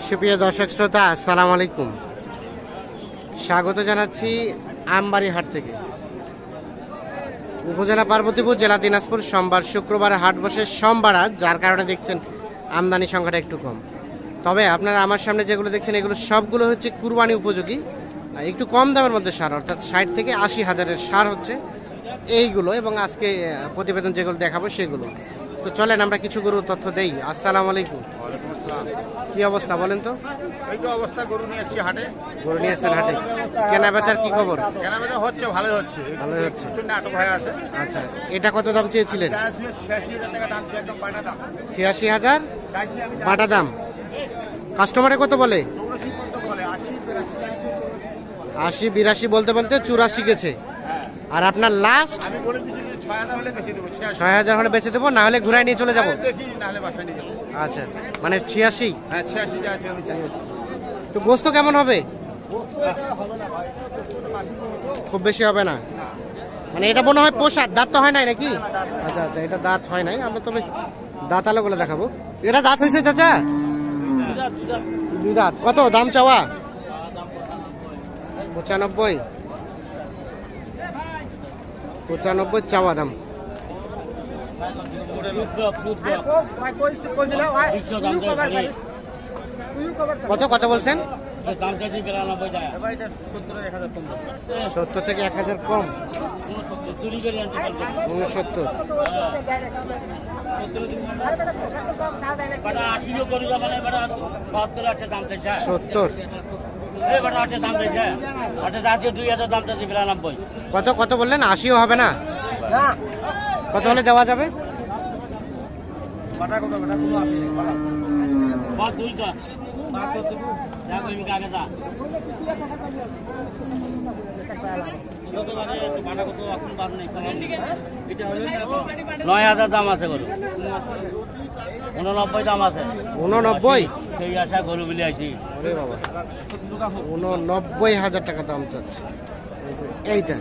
সুপ্রিয় দর্শক শ্রোতা, আসসালামু আলাইকুম। স্বাগত জানাচ্ছি আমবাড়ি হাট থেকে। উপজেলা পার্বতীপুর, জেলা দিনাজপুর। সোমবার শুক্রবার হাট বসে সোমবার আজ, যার কারণে দেখছেন আমদানি সংখ্যাটা একটু কম। তবে আপনারা আমার সামনে যেগুলো দেখছেন এগুলো সবগুলো হচ্ছে কুরবানি উপযোগী, একটু কম দামের মধ্যে সার, অর্থাৎ 60 থেকে 80 হাজারের সার হচ্ছে এইগুলো। এবং আজকে প্রতিবেদন যেগুলো দেখাবো সেগুলো। তো চলেন আমরা কিছু গরুর তথ্য দেই। আসসালামু আলাইকুম। ওয়ালাইকুম আসসালাম। কি অবস্থা বলেন তো? এই তো অবস্থা, গরু নিয়ে এসেছি হাটে। গরু নিয়ে এসেছেন হাটে, কেনা বেচার কি খবর? কেনাবেচা হচ্ছে, ভালোই হচ্ছে, ভালোই হচ্ছে। একটু নাটক হয়ে আছে। আচ্ছা, এটা কত দাম চেয়েছিলেন? 86,000 টাকা দাম, একদম পাটা দাম 86,000 চাইছি আমি। বাটা দাম। কাস্টমারে কত বলে? 84 পর্যন্ত বলে, 80 82 বলতে বলতে 84 গেছে। হ্যাঁ, আর আপনার লাস্ট আমি বলে দিচ্ছি যে 6,000 হলে বেশি দেবো। 6000 হলে বেচে দেবো, না হলে ঘুরাই নিয়ে চলে যাবো। দেখি, নাহলে বাসায় নিয়ে যাবো। আচ্ছা, মানে 86। হ্যাঁ, 86 যা আছে আমি চাই। তো গোস্ত কেমন হবে? বস্তু এটা হবে না ভাই, মাটি গরু তো। খুব বেশি হবে না, না, মানে এটা মনে হয় পোষার দাঁত তো হয় নাই নাকি? আচ্ছা আচ্ছা, এটা দাঁত হয় নাই। আমরা তবে দাঁত আলোগুলো দেখাবো। এটা দাঁত হয়েছে চাচা? দুই দাঁত। কত দাম চাওয়া? 95 চাওয়া দাম। কত কত বলছেন? 70 থেকে 1000 কম। 69। কত কত বললেন? 80ও হবে না? কত হলে দেওয়া যাবে? নয় হাজার দাম আছে গরু, 89 দাম আছে। 89? সেই আশা গরু বিলে আছি। ওরে বাবা, 89,000 টাকা দাম চাচ্ছে এইটা।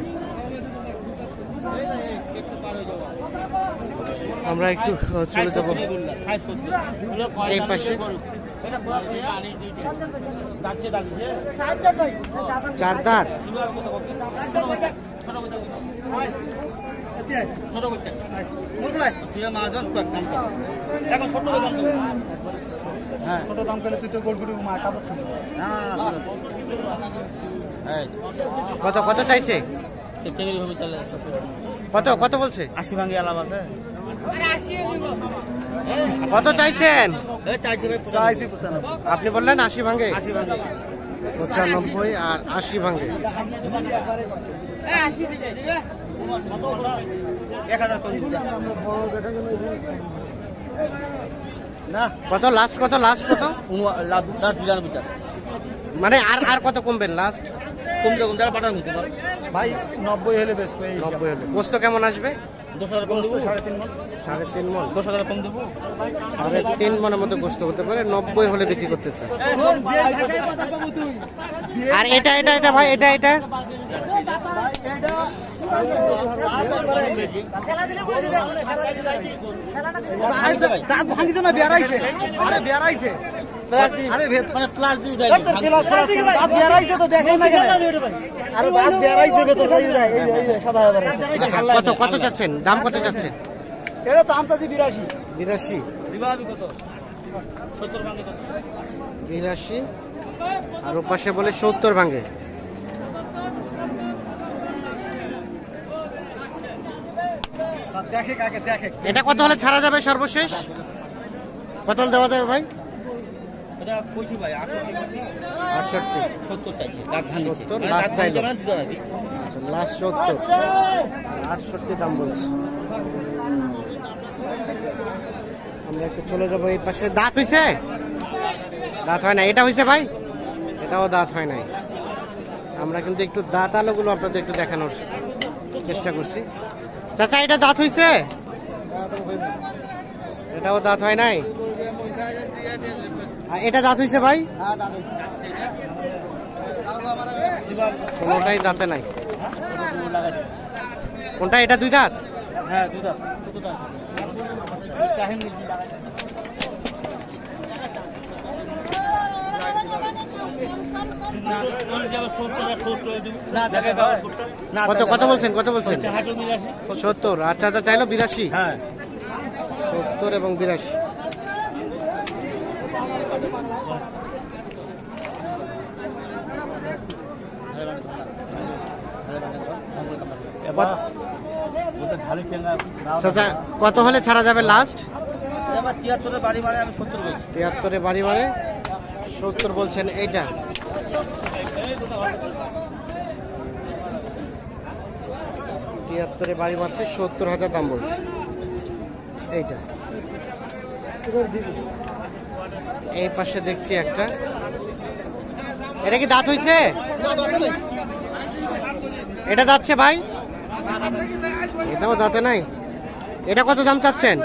আমরা একটু চলে যাবো এই পাশে। 4 দাঁত। ছোট দাম পেলে তুই তো গোল গুড়ি মা কাপড়। কত কত চাইছে? কত কত বলছে? 80 ভাঙি আলাপ আছে। কত চাইছেন? আপনি বললেন 80 ভাঙে। 95 আর 80 ভাঙে। না, কত লাস্ট? কত লাস্ট? কত 92 মানে আর আর কত কমবেন লাস্ট? কমতে কমতে পাঠান ভাই 90 হলে বেস্ট। 90 হলে। গোস্ত কেমন আসবে? 10,000 কম দেবো। 3.5 মণ। 3.5 মণ। 10,000 কম দেবো। 3.5 মণের মতো গোস্ত হতে পারে। 90 হলে বিক্রি করতে চাই। আর এটা এটা এটা ভাই, এটা এটা দাঁত ভাঙিছে না বেড়াইছে? আরে বেড়াইছে, আরে মানে ক্লাস দিয়ে দাঁত বেড়াইছে তো দেখেন না কেন? আরে দাঁত বেড়াইছে ভেতর এই সাদা হয়ে বেড়াইছে। কত কত চাচ্ছেন? দাম কত চাচ্ছেন? এটা দাম চাচ্ছি 82। 82? দিবাবি কত? 70 ভাঙে কত? 82 আর ওপাশে বলে 70 ভাঙে। দেখে কাকে দেখে। এটা কত হলে ছাড়া যাবে সর্বশেষ? কত হলে দেওয়া যাবে ভাই? এটা কইছি ভাই 68। 70 চাইছে, দাগ ভাঙিছে। 70 লাস্ট চাইলো। দিতে নাকি? আচ্ছা, লাস্ট 70। 68 দাম বলছে। আমরা একটু চলে যাবো এই পাশে। দাঁত হইছে? দাঁত হয় না। এটা হইছে ভাই? এটাও দাঁত হয় নাই। আমরা কিন্তু একটু দাঁত আলোগুলো আপনাদের একটু দেখানোর চেষ্টা করছি। চাচা, এটা দাঁত হইছে? এটাও দাঁত হয় নাই। এটা দাঁত হইছে ভাই? কোনটাই দাঁতে নাই। কোনটা? এটা দুই দাঁত? হ্যাঁ দুই দাঁত। না তোর যাবে 70 না জায়গা গাওয়া না কত কত বলছেন, কত বলছেন? হাটে 82 70। আচ্ছা আচ্ছা, চাইলো 82। হ্যাঁ 70 এবং 82। এবার ওটা ঢালি টেঙ্গা নাও চাচা কত হলে ছাড়া যাবে লাস্ট? এবার 73 বাড়ি মারে আমি 70 বলছি 73 বাড়ি মারে 70 বলছেন। এইটা 73 বাড়ি মারছে, 70,000 দাম বলছে। এইটা এই পাশে দেখছি একটা, এটা কি দাঁত হইছে? এটা যাচ্ছে ভাই, এটাও দাঁতে নাই। এটা কত দাম চাচ্ছেন?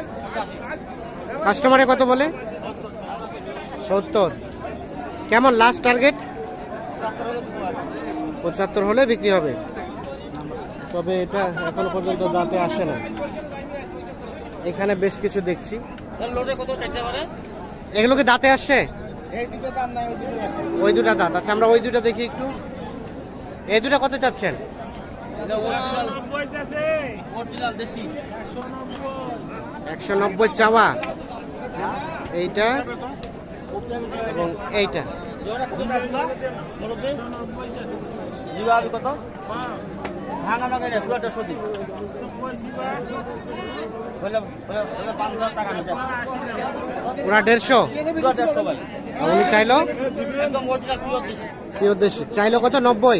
কাস্টমারে কত বলে? 70। কেমন লাস্ট টার্গেট? 75 হলে বিক্রি হবে। তবে এটা এখনো পর্যন্ত দাঁতে আসে না। এখানে বেশ কিছু দেখছি, লোডে কত চাইতে পারে এগুলো কি দাঁতে আসছে? এই দুটো দাম নাই ওই দুটা দাঁত। আচ্ছা আমরা ওই দুটা দেখি একটু। এই দুটা কত চাচ্ছেন? এটা অরিজিনাল দেশি 190 চাওয়া। এইটা এবং এইটা জোড়া কত দাম মুরব্বি জিবাবি কত ভাঙা ভাঙা রে পুরো 150 দিন বলে 5000 টাকা নিতে পুরা 150। পুরো 150 ভাই উনি চাইলো একদম অরিজিনাল পিওর দেশি প্রিয় দেশ, চাইলো কত? 90।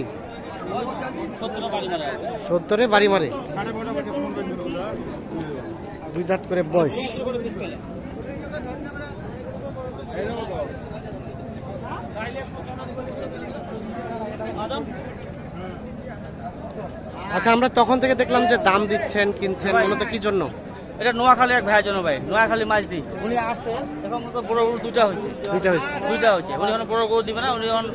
70 বাড়ি মারে 70-এ বাড়ি মারে। দুই দাঁত করে বয়স। আচ্ছা আমরা তখন থেকে দেখলাম যে দাম দিচ্ছেন, কিনছেন, মূলত কি জন্য? এটা নোয়াখালী এক ভাইয়ের জন্য ভাই, নোয়াখালী মাছ দি উনি আসছে এখন তো বড় গরু দুইটা হচ্ছে দুইটা হয়েছে। উনি এখন বড় গরু দিবে না, উনি এখন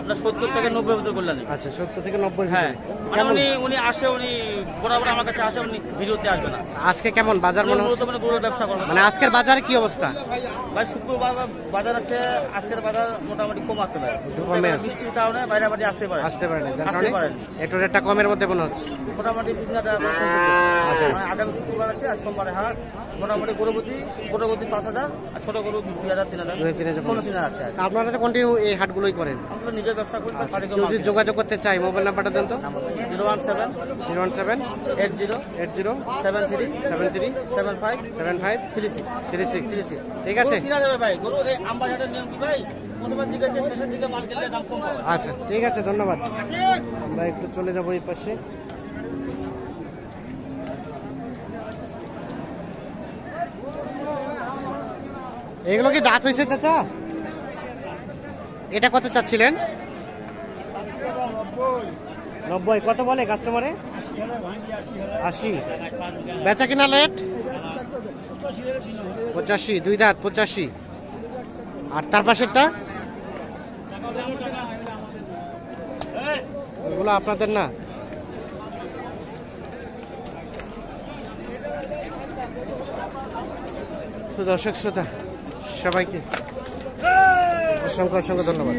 আপনার 70 থেকে 90 ভিতরে করলেন। আচ্ছা 70 থেকে 90 হ্যাঁ মানে কেমন উনি আসে, উনি বরাবর আমার কাছে আসে, উনি ভিডিওতে আসবে না। আজকে কেমন বাজার মনে হচ্ছে? মানে গরুর ব্যবসা করবে মানে আজকের বাজারে কি অবস্থা? ভাই শুক্রবার বাজার আছে, আজকের বাজার মোটামুটি কম আসতে পারে, কমে আছে। বৃষ্টির কারণে বাইরে বাড়ি আসতে পারে আসতে পারে না, যার আসতে কারণে পারেন। একটু রেটটা কমের মধ্যে মনে হচ্ছে। মোটামুটি 3,000 টাকা আচ্ছা। মানে আগামী শুক্রবার আছে আর সোমবারে হাট। মোটামুটি গরুপতি বড় গরু 5,000 আর ছোট গরু 2,000 3,000 2,000 কোনো 3,000 আছে আর কি। আপনারা তো কন্টিনিউ এই হাটগুলোই করেন। আমরা নিজে ব্যবসা করি, কেউ যদি যোগাযোগ করতে চাই মোবাইল নাম্বারটা দেন তো। 017 017 80 80 73 73 75 75 36 36। ঠিক আছে, গরু কিনা যাবে ভাই, গরু এই আমবাজারের নিয়ম কি ভাই, প্রথমের দিকে যে শেষের দিকে মাল কিনলে দাম কম পাবে। আচ্ছা ঠিক আছে, ধন্যবাদ। আমরা একটু চলে যাবো এই পাশে। এগুলো কি দাঁত হয়েছে চাচা? এটা কত চাচ্ছিলেন? 90। কত বলে কাস্টমারে? 80। বেচা কিনা লেট 85। দুই দাঁত 85। আর তার পাশেরটা ওগুলো আপনাদের না? তো দর্শক শ্রোতা সবাইকে অসংখ্য অসংখ্য ধন্যবাদ।